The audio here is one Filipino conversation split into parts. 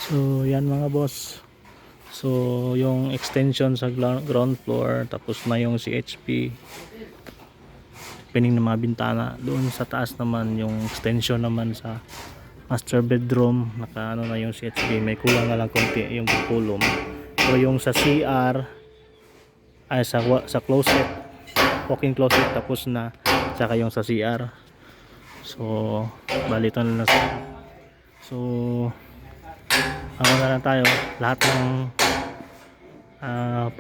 So yan mga boss. So yung extension sa ground floor, tapos na yung CHP, opening ng mga bintana. Doon sa taas naman yung extension naman sa master bedroom, naka ano na yung CHP, may kulang na lang konti yung kulum. Pero yung sa CR ay sa closet, walk-in closet, tapos na, saka yung sa CR. So bali ito na lang. So ano na lang tayo, lahat ng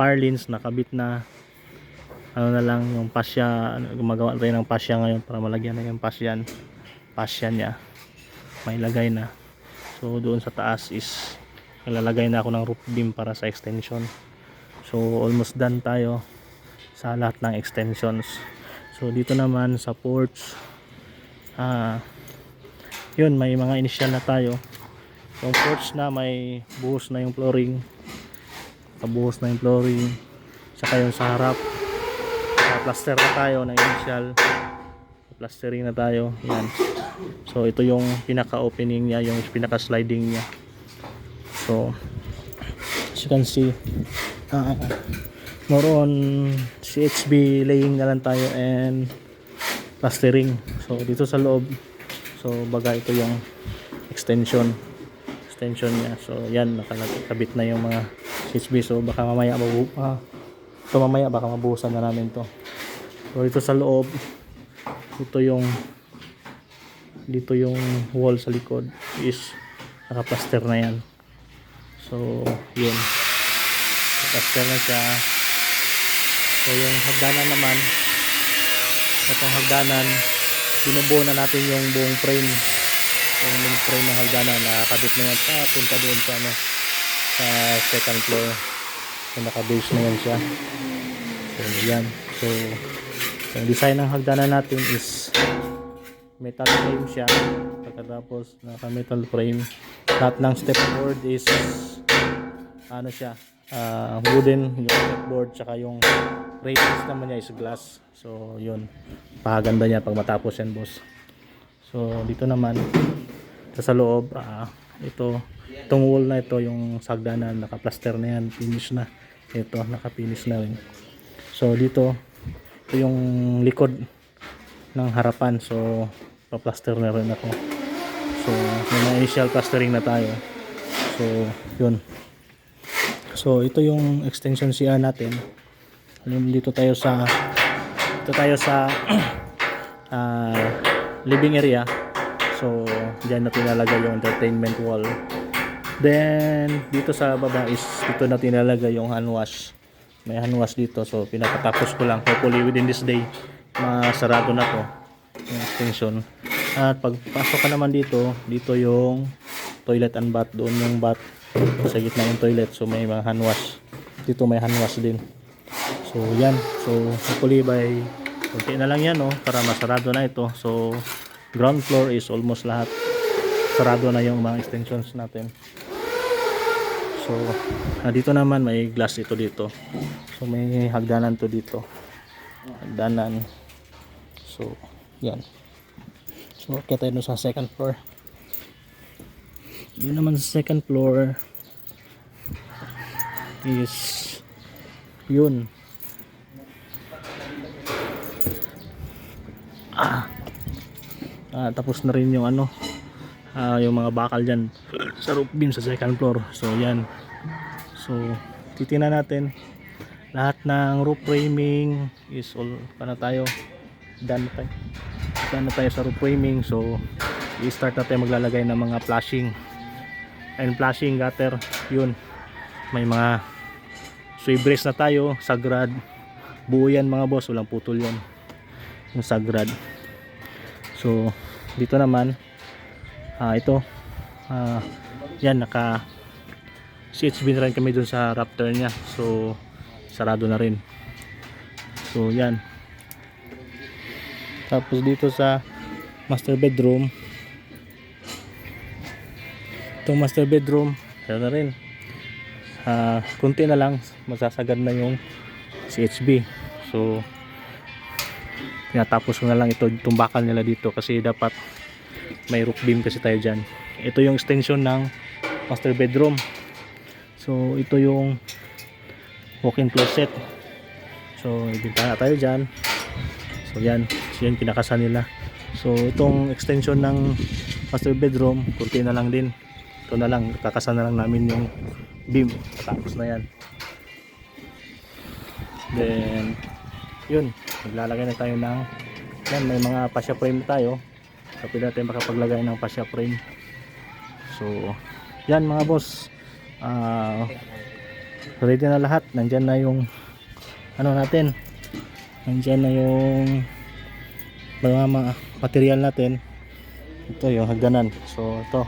parlins nakabit na. Ano na lang yung pasya, gumagawa tayo ng pasya ngayon para malagyan na yung pasya niya, may lagay na. So doon sa taas is ilalagay na ako ng roof beam para sa extension. So almost done tayo sa lahat ng extensions. So dito naman sa porch, yun, may mga initial na tayo. Yung porch na may buhos na yung flooring, kabuhos na yung flooring, saka yung sa harap plaster na tayo ng initial, plastering na tayo. Yan. So ito yung pinaka opening niya, yung pinaka sliding niya. So as you can see, more on CHB laying na lang tayo and plastering. So dito sa loob, so baga ito yung extension niya. So yan, nakakabit na yung mga CHB. So baka mamaya baka mabuhusan na namin to. So dito sa loob, dito yung wall sa likod is nakaplaster na yan. So yun, nakaplaster na siya. So yung hagdanan naman, itong hagdanan, binubuo na natin yung buong frame. Yung frame ng hagdanan nakakabit na yan, punta doon sa sa second floor. So nakabase na yan siya. So yan. So yung design ng hagdanan natin is metal frame siya. Pagkatapos naka metal frame, lahat ng stepboard is ano siya, wooden, yung stepboard, tsaka yung railings naman niya is glass. So yun, paganda niya pag matapos yan boss. So dito naman sa loob, itong wall na ito, yung hagdanan naka-plaster na yan, finish na. Ito naka-finish na rin. So dito, ito yung likod ng harapan. So pa-plaster na rin ako. So may mga initial plastering na tayo. So yun. So ito yung extension CR natin. Dito tayo sa living area. So diyan natin ilalagay yung entertainment wall. Then dito sa baba is dito natin ilalagay yung hand wash. May hand wash dito. So pinapatapos ko lang, hopefully within this day masarado na to yung extension. At pagpasok ka naman dito yung toilet and bath. Doon yung bath sa gitna yung toilet. So may mga hand wash dito, may hand wash din. So yan, so hopefully by konti na lang yan, para masarado na ito. So ground floor is almost lahat sarado na yung mga extensions natin. So dito naman may glass ito dito. So may hagdanan to dito, hagdanan. So yan. So kita tayo sa second floor. Yun naman sa second floor is yun, tapos na rin yung yung mga bakal dyan sa roof beam sa second floor. So yan, so titingnan natin lahat ng roof framing is all tayo, done na tayo sa roof framing. So i-start na tayo maglalagay ng mga flashing and flashing gutter. Yun, may mga sway brace na tayo, sagrad, buo yan mga boss, walang putol yan yung sagrad. So dito naman ito, yan, naka CHB na rin kami dun sa Raptor nya. So sarado na rin. So yan. Tapos dito sa master bedroom, itong master bedroom sarado na rin. Kunti na lang masasagad na yung CHB. So tinatapos ko na lang itong bakal nila dito kasi dapat may roof beam kasi tayo dyan. Ito yung extension ng master bedroom. So ito yung walk-in closet. So ibinta na tayo dyan. So yan kinakasan nila. So itong extension ng master bedroom, kunti na lang din. Ito na lang, kakasan na lang namin yung beam. Tapos na yan. Then yun, maglalagay na tayo ng yan, may mga fascia frame na tayo. So pwede natin makapaglagay ng fascia frame. So yan mga boss, ready na lahat. Nandyan na yung ano natin, nandyan na yung mga material natin. Ito yung hagdanan. So ito,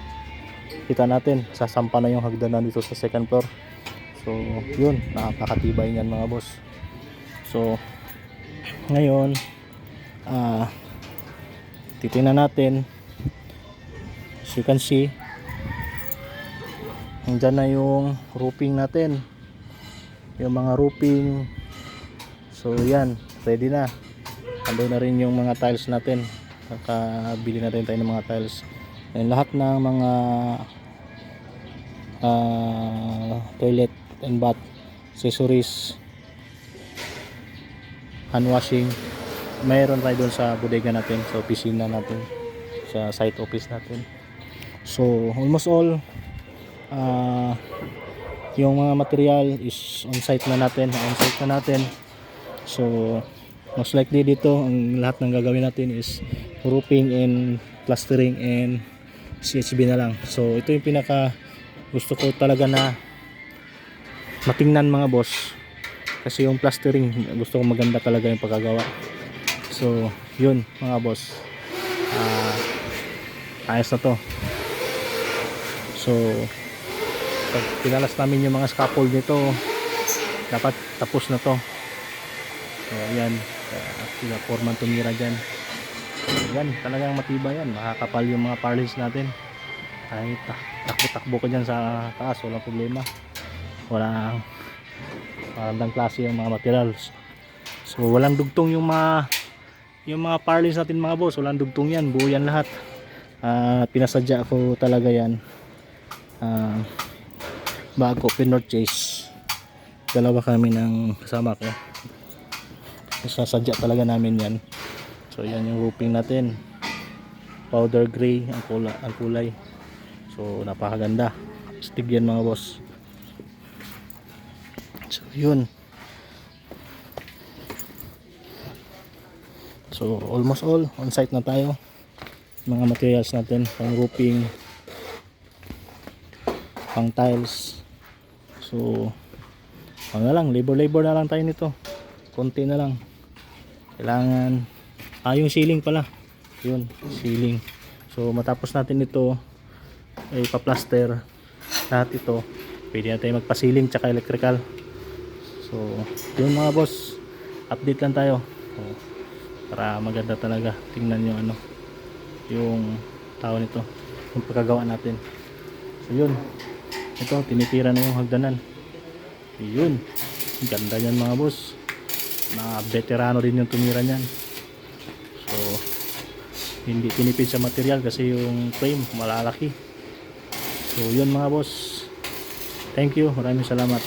kita natin, sasampa na yung hagdanan dito sa second floor. So yun, napakatibay niyan mga boss. So ngayon titingnan natin. As you can see, nandyan na yung roofing natin, yung mga roofing. So yan, ready na. Ando na rin yung mga tiles natin. Nakabili na rin tayo ng mga tiles. And lahat ng mga toilet and bath accessories, hand washing, mayroon tayo doon sa bodega natin, sa opisina natin, sa site office natin. So almost all yung mga material is on site na natin. So most likely dito ang lahat ng gagawin natin is roofing and plastering and CHB na lang. So ito yung pinaka gusto ko talaga na matingnan mga boss, kasi yung plastering gusto ko maganda talaga yung pagkagawa. So yun mga boss, ayos na to. So pag pinalas namin yung mga scaffold nito, dapat tapos na to. So ayan, sila foreman tumira dyan. Yan, talagang matibay yan. Makakapal yung mga parlins natin. Kahit takbo-takbo ka dyan sa taas, walang problema. Walang magandang klase yung mga materials. So walang dugtong yung mga parlins natin mga boss. Walang dugtong yan, buo yan lahat. Pinasadya ko talaga yan bago pinurchase. Dalawa kami ng kasama ko, sasadya talaga namin yan. So yan yung roofing natin, powder gray ang kulay. So napakaganda, astig yan mga boss. So yun, so almost all on site na tayo. Mga materials natin, pang roofing, pang tiles. So ano lang, labor na lang tayo nito, konti na lang kailangan. Yung ceiling pala, yun, ceiling. So matapos natin ito ay pa-plaster lahat ito, pwede natin magpa-ceiling tsaka electrical. So yun mga boss, update lang tayo. So, para maganda talaga tingnan nyo yung tao nito, yung pagkagawa natin. So yun, ito tinitira na yung hagdanan. Yun, ganda yan mga boss, na veterano rin yung tumira nyan. So hindi tinipid sa material kasi yung frame malalaki. So yun mga boss, thank you, maraming salamat.